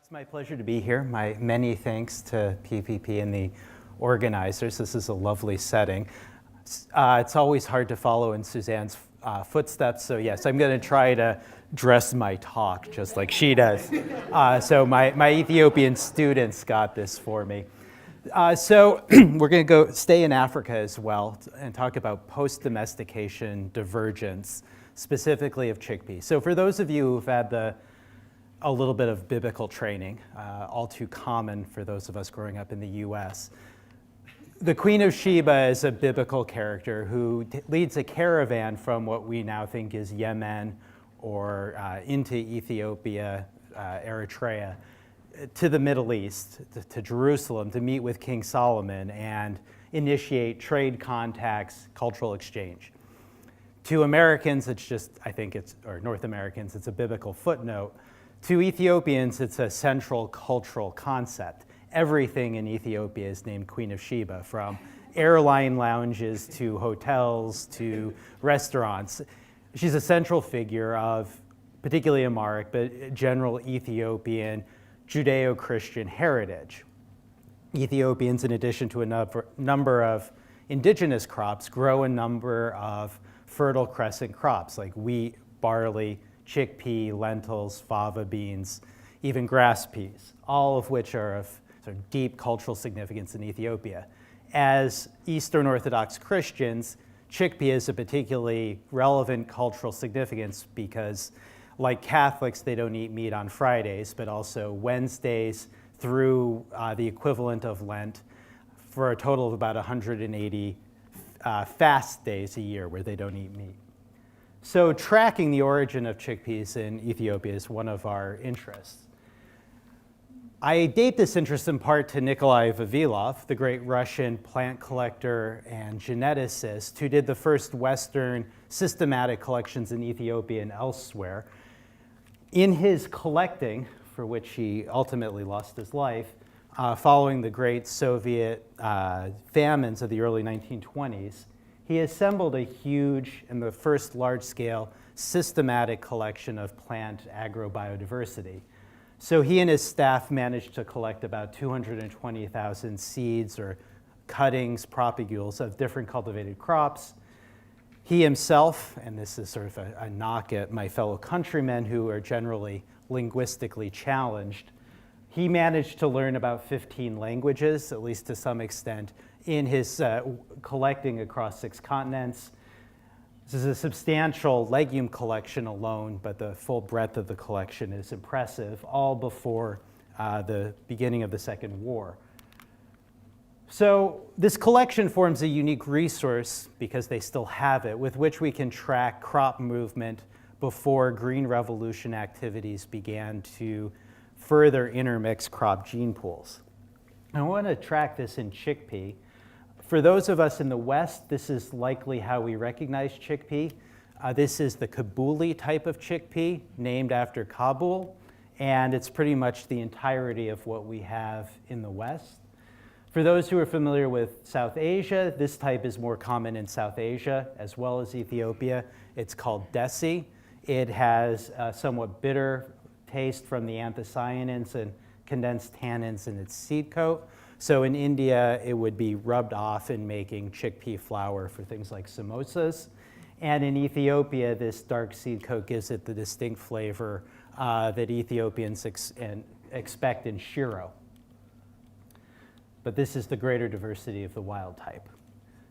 It's my pleasure to be here. My many thanks to PPP and the organizers. This is a lovely setting. It's always hard to follow in Suzanne's footsteps, so yes, I'm going to try to dress my talk just like she does. So my Ethiopian students got this for me. So we're going to stay in Africa as well and talk about post-domestication divergence, specifically of chickpeas. So for those of you who've had a little bit of biblical training, all too common for those of us growing up in the US. The Queen of Sheba is a biblical character who leads a caravan from what we now think is Yemen or into Ethiopia, Eritrea, to the Middle East, to Jerusalem, to meet with King Solomon and initiate trade contacts, cultural exchange. To Americans, it's just, or North Americans, it's a biblical footnote. To Ethiopians, it's a central cultural concept. Everything in Ethiopia is named Queen of Sheba, from airline lounges to hotels to restaurants. She's a central figure of particularly Amharic, but general Ethiopian Judeo-Christian heritage. Ethiopians, in addition to a number of indigenous crops, grow a number of fertile crescent crops like wheat, barley, chickpea, lentils, fava beans, even grass peas, all of which are of sort of deep cultural significance in Ethiopia. As Eastern Orthodox Christians, chickpea is a particularly relevant cultural significance because, like Catholics, they don't eat meat on Fridays, but also Wednesdays through the equivalent of Lent, for a total of about 180 fast days a year where they don't eat meat. So tracking the origin of chickpeas in Ethiopia is one of our interests. I date this interest in part to Nikolai Vavilov, the great Russian plant collector and geneticist who did the first Western systematic collections in Ethiopia and elsewhere. In his collecting, for which he ultimately lost his life, following the great Soviet famines of the early 1920s, he assembled a huge and the first large-scale systematic collection of plant agrobiodiversity. So he and his staff managed to collect about 220,000 seeds or cuttings, propagules of different cultivated crops. He himself, and this is sort of a knock at my fellow countrymen who are generally linguistically challenged, he managed to learn about 15 languages, at least to some extent, in his collecting across 6 continents. This is a substantial legume collection alone, but the full breadth of the collection is impressive, all before the beginning of the Second War. So this collection forms a unique resource, because they still have it, with which we can track crop movement before Green Revolution activities began to further intermix crop gene pools. I want to track this in chickpea. For those of us in the West, this is likely how we recognize chickpea. This is the Kabuli type of chickpea, named after Kabul, and it's pretty much the entirety of what we have in the West. For those who are familiar with South Asia, this type is more common in South Asia as well as Ethiopia. It's called desi. It has a somewhat bitter taste from the anthocyanins and condensed tannins in its seed coat. So in India, it would be rubbed off in making chickpea flour for things like samosas. And in Ethiopia, this dark seed coat gives it the distinct flavor that Ethiopians expect in shiro. But this is the greater diversity of the wild type.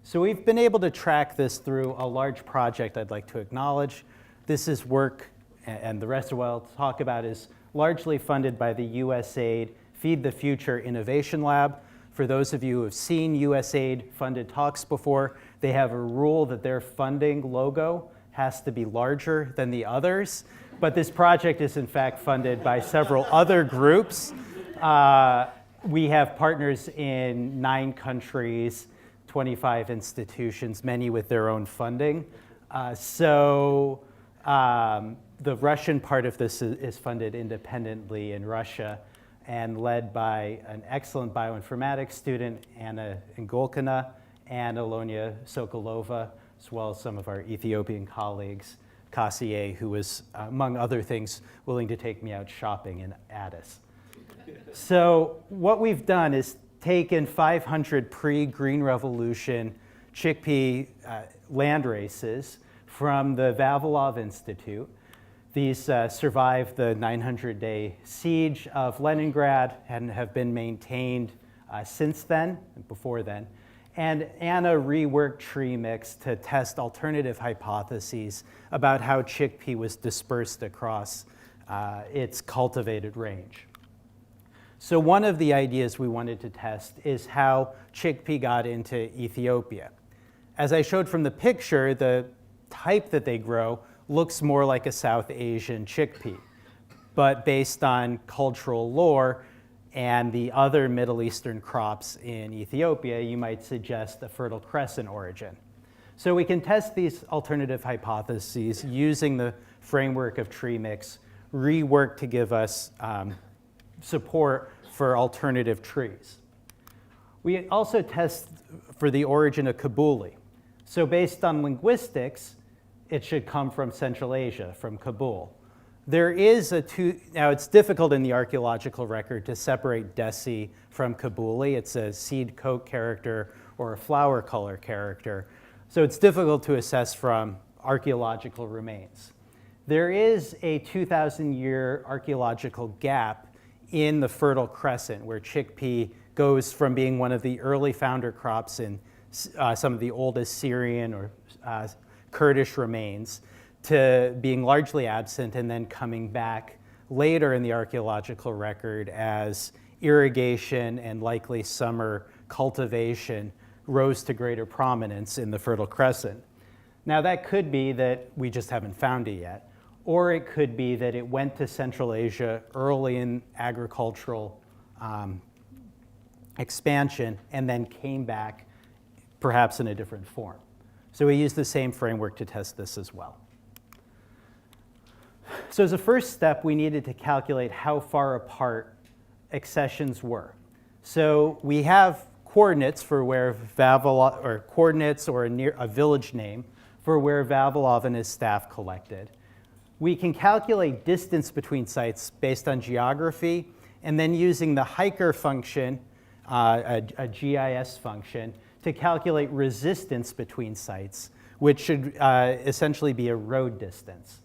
So we've been able to track this through a large project I'd like to acknowledge. This is work, and the rest of what I'll talk about is largely funded by the USAID Feed the Future Innovation Lab. For those of you who have seen USAID funded talks before, they have a rule that their funding logo has to be larger than the others. But this project is in fact funded by several other groups. We have partners in 9 countries, 25 institutions, many with their own funding. The Russian part of this is funded independently in Russia and led by an excellent bioinformatics student, Anna Ngolkina, and Alonia Sokolova, as well as some of our Ethiopian colleagues, Kassier, who was, among other things, willing to take me out shopping in Addis. So what we've done is taken 500 pre-Green Revolution chickpea land races from the Vavilov Institute. These survived the 900-day siege of Leningrad and have been maintained since then, and before then. And Anna reworked tree mix to test alternative hypotheses about how chickpea was dispersed across its cultivated range. So one of the ideas we wanted to test is how chickpea got into Ethiopia. As I showed from the picture, the type that they grow looks more like a South Asian chickpea. But based on cultural lore and the other Middle Eastern crops in Ethiopia, you might suggest a Fertile Crescent origin. So we can test these alternative hypotheses using the framework of tree mix, reworked to give us support for alternative trees. We also test for the origin of Kabuli. So based on linguistics, it should come from Central Asia, from Kabul. There is now it's difficult in the archaeological record to separate Desi from Kabuli. It's a seed coat character or a flower color character. So it's difficult to assess from archaeological remains. There is a 2,000-year archaeological gap in the Fertile Crescent where chickpea goes from being one of the early founder crops in some of the oldest Syrian or Kurdish remains to being largely absent and then coming back later in the archaeological record as irrigation and likely summer cultivation rose to greater prominence in the Fertile Crescent. Now that could be that we just haven't found it yet, or it could be that it went to Central Asia early in agricultural expansion and then came back perhaps in a different form. So we use the same framework to test this as well. So as a first step, we needed to calculate how far apart accessions were. So we have coordinates for where Vavilov, or coordinates or a village name for where Vavilov and his staff collected. We can calculate distance between sites based on geography, and then using the hiker function, a GIS function, to calculate resistance between sites, which should essentially be a road distance.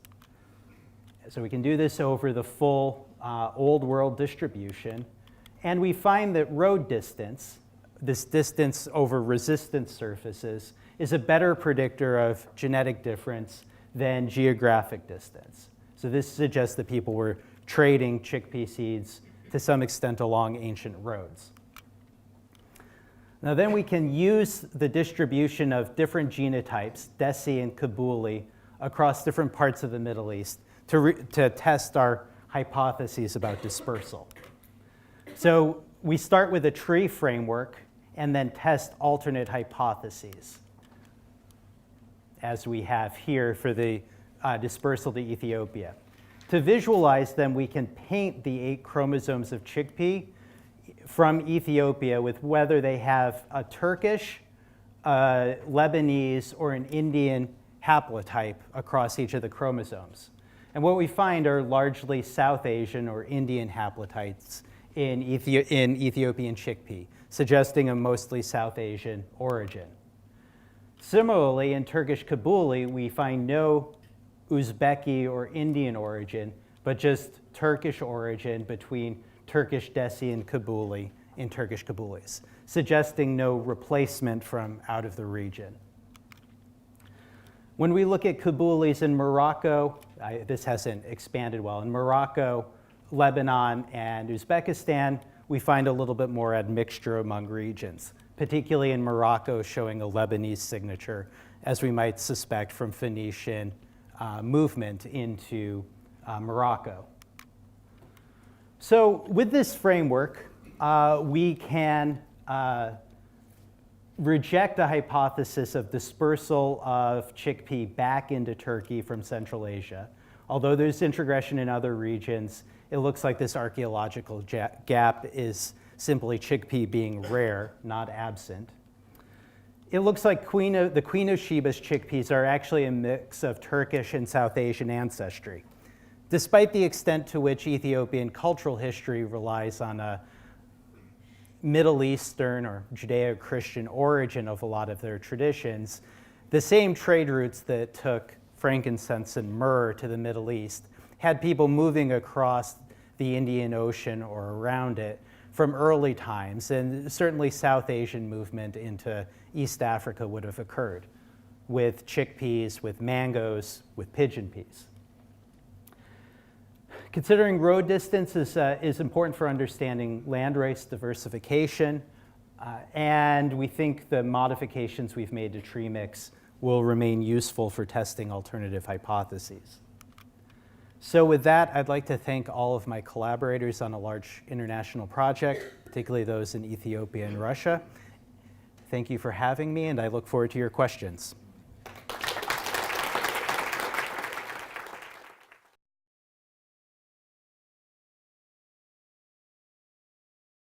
So we can do this over the full old world distribution. And we find that road distance, this distance over resistant surfaces, is a better predictor of genetic difference than geographic distance. So this suggests that people were trading chickpea seeds to some extent along ancient roads. Now then we can use the distribution of different genotypes, Desi and Kabuli, across different parts of the Middle East to test our hypotheses about dispersal. So we start with a tree framework and then test alternate hypotheses, as we have here for the dispersal to Ethiopia. To visualize them, we can paint the 8 chromosomes of chickpea from Ethiopia with whether they have a Turkish, Lebanese, or an Indian haplotype across each of the chromosomes. And what we find are largely South Asian or Indian haplotypes in Ethiopian chickpea, suggesting a mostly South Asian origin. Similarly, in Turkish Kabuli, we find no Uzbeki or Indian origin, but just Turkish origin between Turkish Desi and Kabuli in Turkish Kabulis, suggesting no replacement from out of the region. When we look at Kabulis in Morocco, this hasn't expanded well. In Morocco, Lebanon, and Uzbekistan, we find a little bit more admixture among regions, particularly in Morocco showing a Lebanese signature, as we might suspect from Phoenician movement into Morocco. So with this framework, we can reject a hypothesis of dispersal of chickpea back into Turkey from Central Asia. Although there's introgression in other regions, it looks like this archaeological gap is simply chickpea being rare, not absent. It looks like the Queen of Sheba's chickpeas are actually a mix of Turkish and South Asian ancestry. Despite the extent to which Ethiopian cultural history relies on a Middle Eastern or Judeo-Christian origin of a lot of their traditions, the same trade routes that took frankincense and myrrh to the Middle East had people moving across the Indian Ocean or around it from early times, and certainly South Asian movement into East Africa would have occurred with chickpeas, with mangoes, with pigeon peas. Considering road distance is important for understanding landrace diversification, and we think the modifications we've made to tree mix will remain useful for testing alternative hypotheses. So with that, I'd like to thank all of my collaborators on a large international project, particularly those in Ethiopia and Russia. Thank you for having me, and I look forward to your questions.